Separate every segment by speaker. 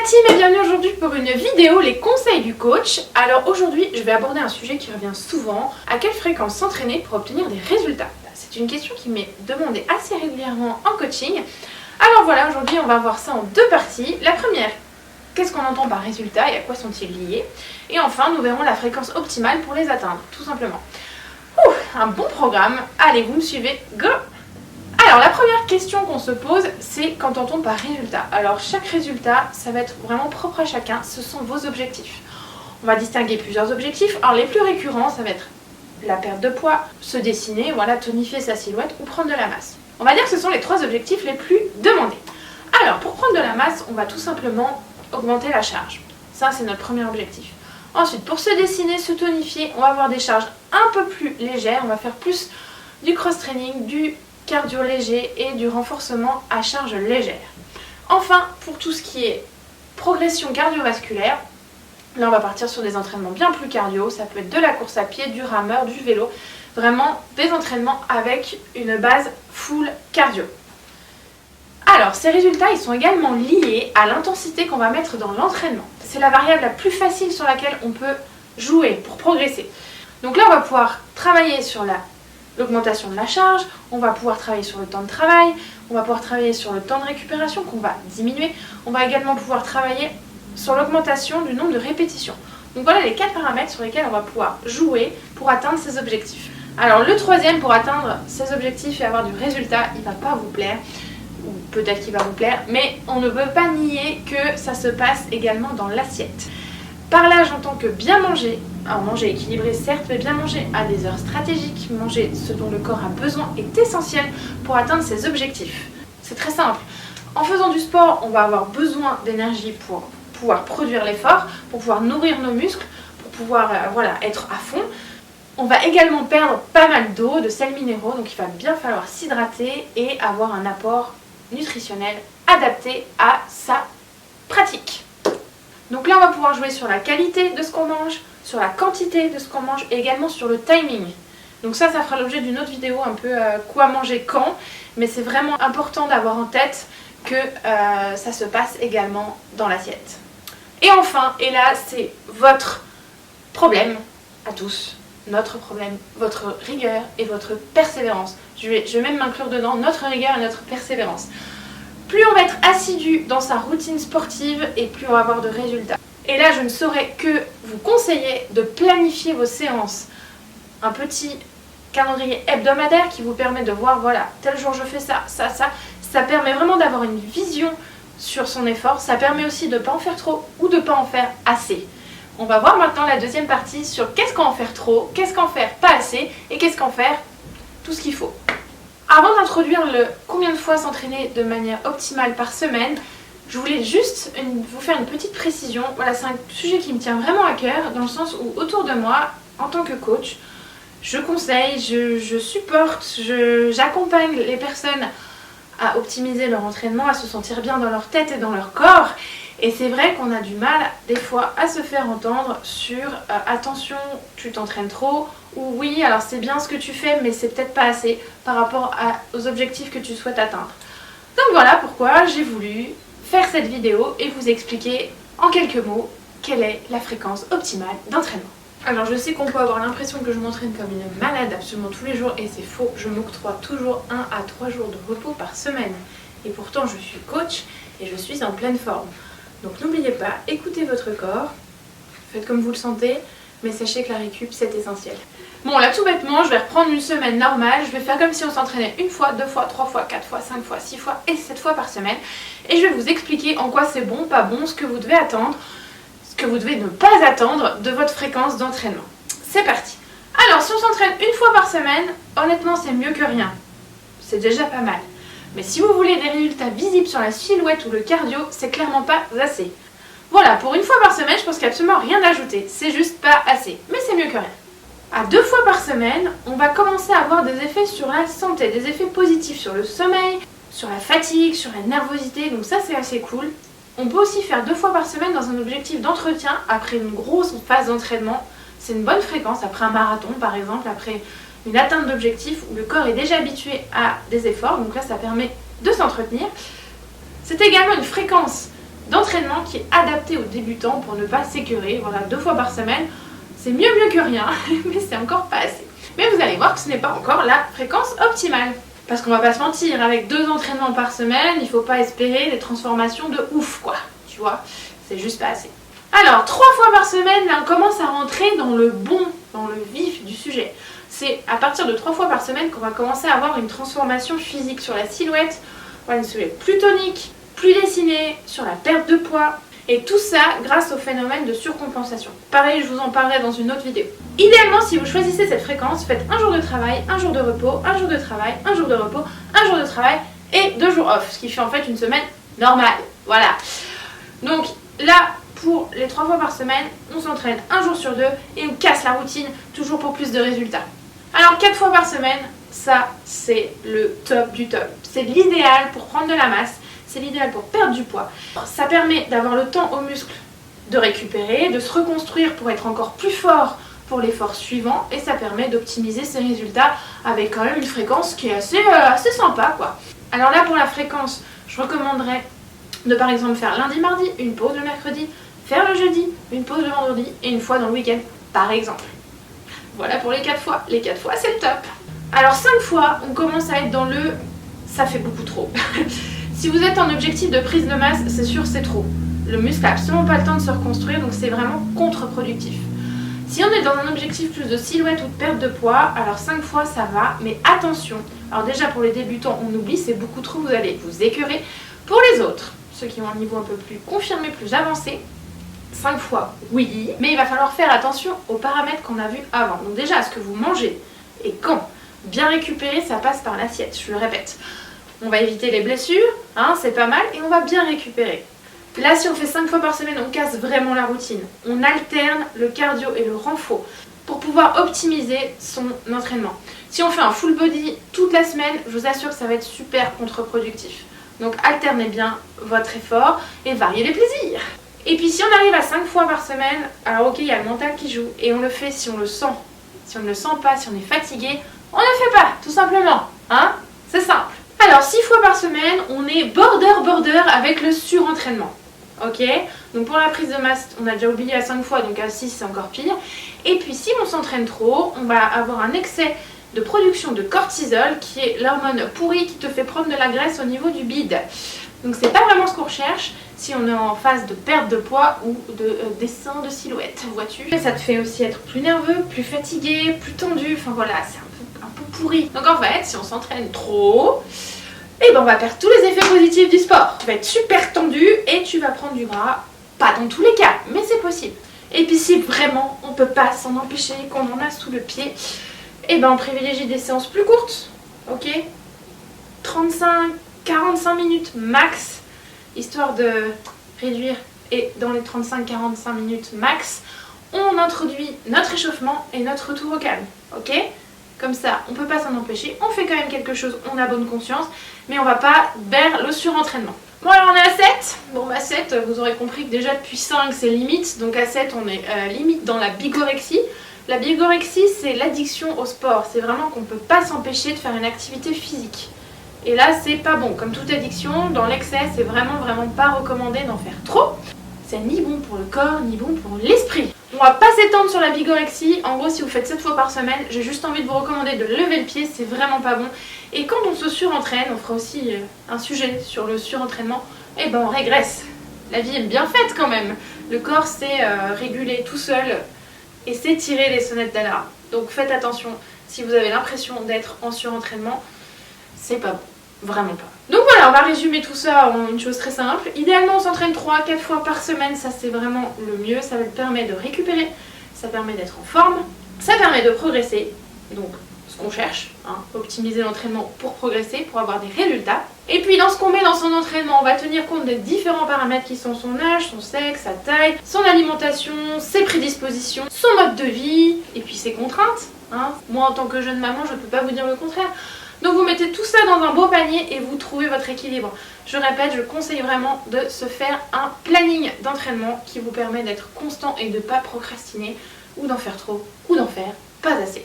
Speaker 1: la team et bienvenue aujourd'hui pour une vidéo les conseils du coach. Alors aujourd'hui je vais aborder un sujet qui revient souvent, à quelle fréquence s'entraîner pour obtenir des résultats. C'est une question qui m'est demandée assez régulièrement en coaching. Alors voilà, aujourd'hui on va voir ça en deux parties. La première, qu'est-ce qu'on entend par résultats et à quoi sont-ils liés? Et enfin nous verrons la fréquence optimale pour les atteindre, tout simplement. Un bon programme, allez vous me suivez, go! Alors la première question qu'on se pose, c'est qu'entend-on par résultat? Alors chaque résultat, ça va être vraiment propre à chacun, ce sont vos objectifs. On va distinguer plusieurs objectifs. Alors les plus récurrents, ça va être la perte de poids, se dessiner, voilà, tonifier sa silhouette ou prendre de la masse. On va dire que ce sont les trois objectifs les plus demandés. Alors pour prendre de la masse, on va tout simplement augmenter la charge. Ça c'est notre premier objectif. Ensuite, pour se dessiner, se tonifier, on va avoir des charges un peu plus légères, on va faire plus du cross-training, du cardio léger et du renforcement à charge légère. Enfin, pour tout ce qui est progression cardiovasculaire, là on va partir sur des entraînements bien plus cardio, ça peut être de la course à pied, du rameur, du vélo, vraiment des entraînements avec une base full cardio. Alors ces résultats ils sont également liés à l'intensité qu'on va mettre dans l'entraînement. C'est la variable la plus facile sur laquelle on peut jouer pour progresser. Donc là on va pouvoir travailler sur l'augmentation de la charge, on va pouvoir travailler sur le temps de travail, on va pouvoir travailler sur le temps de récupération qu'on va diminuer, on va également pouvoir travailler sur l'augmentation du nombre de répétitions. Donc voilà les 4 paramètres sur lesquels on va pouvoir jouer pour atteindre ces objectifs. Alors le troisième, pour atteindre ces objectifs et avoir du résultat, il ne va pas vous plaire, ou peut-être qu'il va vous plaire, mais on ne peut pas nier que ça se passe également dans l'assiette. Par là, j'entends que bien manger, alors manger équilibré certes, mais bien manger à des heures stratégiques, manger ce dont le corps a besoin est essentiel pour atteindre ses objectifs. C'est très simple. En faisant du sport, on va avoir besoin d'énergie pour pouvoir produire l'effort, pour pouvoir nourrir nos muscles, pour pouvoir être à fond. On va également perdre pas mal d'eau, de sels minéraux, donc il va bien falloir s'hydrater et avoir un apport nutritionnel adapté à sa pratique. Donc là on va pouvoir jouer sur la qualité de ce qu'on mange, sur la quantité de ce qu'on mange et également sur le timing. Donc ça fera l'objet d'une autre vidéo un peu quoi manger quand, mais c'est vraiment important d'avoir en tête que ça se passe également dans l'assiette. Et enfin, et là c'est votre problème à tous, notre problème, votre rigueur et votre persévérance. Je vais même m'inclure dedans, notre rigueur et notre persévérance. Plus on va être assidu dans sa routine sportive et plus on va avoir de résultats. Et là, je ne saurais que vous conseiller de planifier vos séances. Un petit calendrier hebdomadaire qui vous permet de voir, voilà, tel jour je fais ça, ça, ça. Ça permet vraiment d'avoir une vision sur son effort. Ça permet aussi de ne pas en faire trop ou de ne pas en faire assez. On va voir maintenant la deuxième partie sur qu'est-ce qu'en faire trop, qu'est-ce qu'en faire pas assez et qu'est-ce qu'en faire tout ce qu'il faut. Avant d'introduire le combien de fois s'entraîner de manière optimale par semaine, je voulais juste vous faire une petite précision. Voilà, c'est un sujet qui me tient vraiment à cœur, dans le sens où autour de moi, en tant que coach, je conseille, je supporte, j'accompagne les personnes à optimiser leur entraînement, à se sentir bien dans leur tête et dans leur corps. Et c'est vrai qu'on a du mal des fois à se faire entendre sur attention, tu t'entraînes trop, ou oui, alors c'est bien ce que tu fais, mais c'est peut-être pas assez par rapport aux objectifs que tu souhaites atteindre. Donc voilà pourquoi j'ai voulu faire cette vidéo et vous expliquer en quelques mots quelle est la fréquence optimale d'entraînement. Alors je sais qu'on peut avoir l'impression que je m'entraîne comme une malade absolument tous les jours et c'est faux, je m'octroie toujours 1 à 3 jours de repos par semaine. Et pourtant je suis coach et je suis en pleine forme. Donc n'oubliez pas, écoutez votre corps, faites comme vous le sentez, mais sachez que la récup c'est essentiel. Bon là tout bêtement, je vais reprendre une semaine normale, je vais faire comme si on s'entraînait 1 fois, 2 fois, 3 fois, 4 fois, 5 fois, 6 fois et 7 fois par semaine. Et je vais vous expliquer en quoi c'est bon, pas bon, ce que vous devez attendre, ce que vous devez ne pas attendre de votre fréquence d'entraînement. C'est parti. Alors si on s'entraîne 1 fois par semaine, honnêtement c'est mieux que rien. C'est déjà pas mal. Mais si vous voulez des résultats visibles sur la silhouette ou le cardio, c'est clairement pas assez. Voilà, pour 1 fois par semaine, je pense qu'il n'y a absolument rien à ajouter. C'est juste pas assez, mais c'est mieux que rien. À 2 fois par semaine, on va commencer à avoir des effets sur la santé, des effets positifs sur le sommeil, sur la fatigue, sur la nervosité, donc ça c'est assez cool. On peut aussi faire 2 fois par semaine dans un objectif d'entretien après une grosse phase d'entraînement. C'est une bonne fréquence, après un marathon par exemple, après une atteinte d'objectif où le corps est déjà habitué à des efforts, donc là ça permet de s'entretenir. C'est également une fréquence d'entraînement qui est adapté aux débutants pour ne pas s'écœurer. Voilà, 2 fois par semaine, c'est mieux que rien, mais c'est encore pas assez. Mais vous allez voir que ce n'est pas encore la fréquence optimale. Parce qu'on va pas se mentir, avec 2 entraînements par semaine, il faut pas espérer des transformations de ouf quoi, tu vois, c'est juste pas assez. Alors 3 fois par semaine, là on commence à rentrer dans le vif du sujet. C'est à partir de 3 fois par semaine qu'on va commencer à avoir une transformation physique sur la silhouette, on va une silhouette plus tonique, plus dessinée, sur la perte de poids. Et tout ça grâce au phénomène de surcompensation. Pareil, je vous en parlerai dans une autre vidéo. Idéalement, si vous choisissez cette fréquence, faites un jour de travail, un jour de repos, un jour de travail, un jour de repos, un jour de travail et 2 jours off. Ce qui fait en fait une semaine normale. Voilà. Donc là, pour les 3 fois par semaine, on s'entraîne un jour sur 2 et on casse la routine, toujours pour plus de résultats. Alors 4 fois par semaine, ça c'est le top du top. C'est l'idéal pour prendre de la masse. C'est l'idéal pour perdre du poids. Ça permet d'avoir le temps aux muscles de récupérer, de se reconstruire pour être encore plus fort pour l'effort suivant et ça permet d'optimiser ses résultats avec quand même une fréquence qui est assez sympa quoi. Alors là pour la fréquence, je recommanderais de par exemple faire lundi, mardi, une pause le mercredi, faire le jeudi, une pause le vendredi et une fois dans le week-end par exemple. Voilà pour les 4 fois. Les 4 fois c'est le top. Alors 5 fois, on commence à être dans le ça fait beaucoup trop. Si vous êtes en objectif de prise de masse, c'est sûr c'est trop. Le muscle n'a absolument pas le temps de se reconstruire, donc c'est vraiment contre-productif. Si on est dans un objectif plus de silhouette ou de perte de poids, alors 5 fois ça va, mais attention. Alors déjà pour les débutants, on oublie, c'est beaucoup trop, vous allez vous écœurer. Pour les autres, ceux qui ont un niveau un peu plus confirmé, plus avancé, 5 fois oui, mais il va falloir faire attention aux paramètres qu'on a vus avant. Donc déjà à ce que vous mangez et quand. Bien récupérer, ça passe par l'assiette, je le répète. On va éviter les blessures, hein, c'est pas mal, et on va bien récupérer. Là, si on fait 5 fois par semaine, on casse vraiment la routine. On alterne le cardio et le renfort pour pouvoir optimiser son entraînement. Si on fait un full body toute la semaine, je vous assure que ça va être super contre-productif. Donc alternez bien votre effort et variez les plaisirs. Et puis si on arrive à 5 fois par semaine, alors ok, il y a le mental qui joue, et on le fait si on le sent. Si on ne le sent pas, si on est fatigué, on ne le fait pas, tout simplement. Hein, c'est simple. Alors 6 fois par semaine, on est border avec le surentraînement. Ok, donc pour la prise de masse, on a déjà oublié à 5 fois, donc à 6 c'est encore pire. Et puis si on s'entraîne trop, on va avoir un excès de production de cortisol, qui est l'hormone pourrie qui te fait prendre de la graisse au niveau du bide. Donc c'est pas vraiment ce qu'on recherche si on est en phase de perte de poids ou de dessin de silhouette, vois-tu. Ça te fait aussi être plus nerveux, plus fatigué, plus tendu, enfin voilà, c'est un peu pourri. Donc en fait, si on s'entraîne trop, et ben on va perdre tous les effets positifs du sport. Tu vas être super tendu et tu vas prendre du gras, pas dans tous les cas, mais c'est possible. Et puis si vraiment on peut pas s'en empêcher, qu'on en a sous le pied, et ben on privilégie des séances plus courtes, ok, 35-45 minutes max, histoire de réduire, et dans les 35-45 minutes max, on introduit notre échauffement et notre retour au calme, ok? Comme ça, on peut pas s'en empêcher, on fait quand même quelque chose, on a bonne conscience, mais on va pas vers le surentraînement. Bon alors on est à 7, bon bah 7, vous aurez compris que déjà depuis 5 c'est limite, donc à 7 on est limite dans la bigorexie. La bigorexie c'est l'addiction au sport, c'est vraiment qu'on peut pas s'empêcher de faire une activité physique. Et là c'est pas bon, comme toute addiction, dans l'excès c'est vraiment pas recommandé d'en faire trop. C'est ni bon pour le corps, ni bon pour l'esprit. On va pas s'étendre sur la bigorexie. En gros, si vous faites 7 fois par semaine, j'ai juste envie de vous recommander de lever le pied, c'est vraiment pas bon. Et quand on se surentraîne, on fera aussi un sujet sur le surentraînement, et ben on régresse. La vie est bien faite quand même. Le corps sait réguler tout seul et sait tirer les sonnettes d'alarme. Donc faites attention, si vous avez l'impression d'être en surentraînement, c'est pas bon. Vraiment pas. Donc voilà, on va résumer tout ça en une chose très simple. Idéalement, on s'entraîne 3-4 fois par semaine, ça c'est vraiment le mieux. Ça permet de récupérer, ça permet d'être en forme, ça permet de progresser. Donc, ce qu'on cherche, hein, optimiser l'entraînement pour progresser, pour avoir des résultats. Et puis, dans ce qu'on met dans son entraînement, on va tenir compte des différents paramètres qui sont son âge, son sexe, sa taille, son alimentation, ses prédispositions, son mode de vie, et puis ses contraintes. Hein. Moi, en tant que jeune maman, je ne peux pas vous dire le contraire. Donc vous mettez tout ça dans un beau panier et vous trouvez votre équilibre. Je répète, je conseille vraiment de se faire un planning d'entraînement qui vous permet d'être constant et de ne pas procrastiner ou d'en faire trop ou d'en faire pas assez.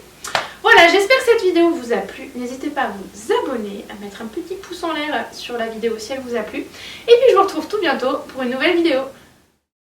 Speaker 1: Voilà, j'espère que cette vidéo vidéo vous a plu, n'hésitez pas à vous abonner, à mettre un petit pouce en l'air sur la vidéo si elle vous a plu. Et puis je vous retrouve tout bientôt pour une nouvelle vidéo.